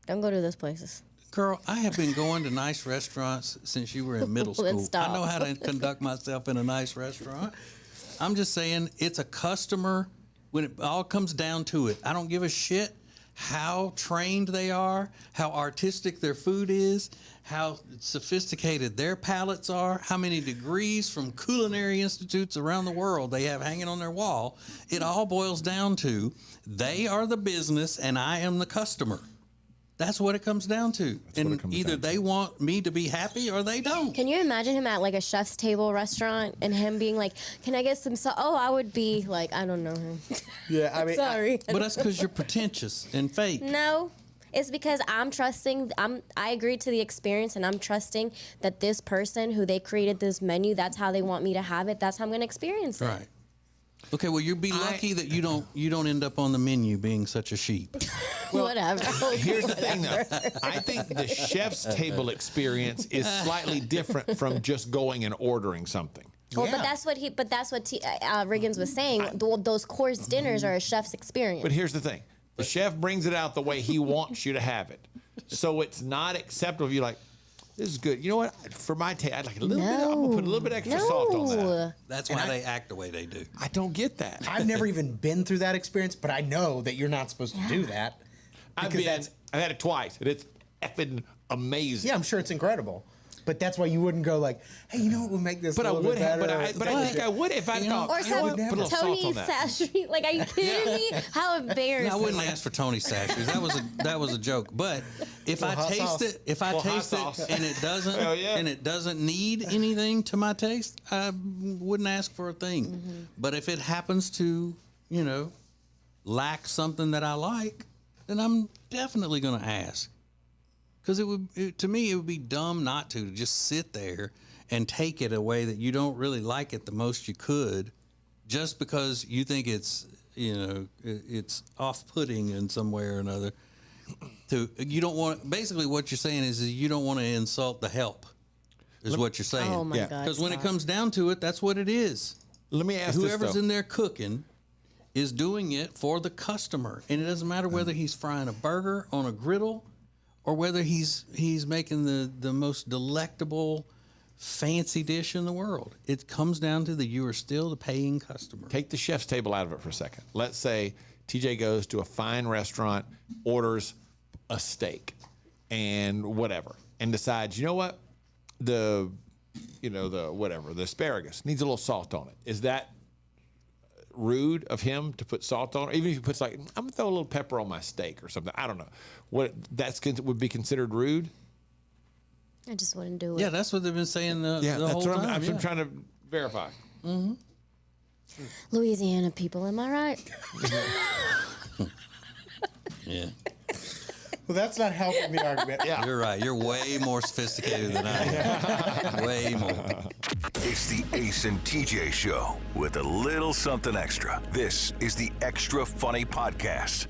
Don't go to those places. Girl, I have been going to nice restaurants since you were in middle school. Stop. I know how to conduct myself in a nice restaurant. I'm just saying it's a customer when it all comes down to it. I don't give a shit how trained they are, how artistic their food is, how sophisticated their palates are, how many degrees from culinary institutes around the world they have hanging on their wall. It all boils down to they are the business and I am the customer. That's what it comes down to. And either they want me to be happy or they don't. Can you imagine him at like a chef's table restaurant and him being like, "Can I get some salt?" Oh, I would be like, I don't know him. Yeah, I mean, sorry. But that's because you're pretentious and fake. No, it's because I'm trusting. I agreed to the experience, and I'm trusting that this person who they created this menu, that's how they want me to have it. That's how I'm going to experience it. Right. Okay. Well, you'll be lucky that you don't end up on the menu being such a sheep. Whatever. Here's the thing, though. I think the chef's table experience is slightly different from just going and ordering something. Well, but that's what Riggins was saying. Those course dinners are a chef's experience. But here's the thing: the chef brings it out the way he wants you to have it, so it's not acceptable if you're like, "This is good." You know what? For my taste, I'd like a little bit. I'm gonna put a little bit extra salt on that. That's why they act the way they do. I don't get that. I've never even been through that experience, but I know that you're not supposed to do that. I've had it twice, and it's effing amazing. Yeah, I'm sure it's incredible. But that's why you wouldn't go like, hey, you know what would make this? But a I little would bit have. better? But I think I would if I thought. Or some put a little salt Tony on that. Sachery. Like, are you kidding me? How embarrassing! I wouldn't ask for Tony Sachery. That was a joke. But if I taste it, and it doesn't need anything to my taste, I wouldn't ask for a thing. Mm-hmm. But if it happens to, lack something that I like, then I'm definitely going to ask. Because to me, it would be dumb not to just sit there and take it away that you don't really like it the most you could, just because you think it's off-putting in some way or another. You don't want. Basically, what you're saying is you don't want to insult the help. What you're saying. Oh my God! Because when it comes down to it, that's what it is. Let me ask whoever's this, in there cooking is doing it for the customer, and it doesn't matter whether he's frying a burger on a griddle or whether he's making the most delectable, fancy dish in the world. It comes down to you are still the paying customer. Take the chef's table out of it for a second. Let's say TJ goes to a fine restaurant, orders a steak and whatever, and decides, you know what, the asparagus needs a little salt on it. Is that rude of him to put salt on it? Even if he puts I'm gonna throw a little pepper on my steak or something. I don't know. What would be considered rude? I just wouldn't do it. Yeah, that's what they've been saying the whole what time. I'm trying to verify. Mm-hmm. Louisiana people, am I right? Yeah. Well, that's not helping the argument. Yeah. You're right. You're way more sophisticated than I am. Way more. It's the Ace and TJ Show with a little something extra. This is the Extra Funny Podcast.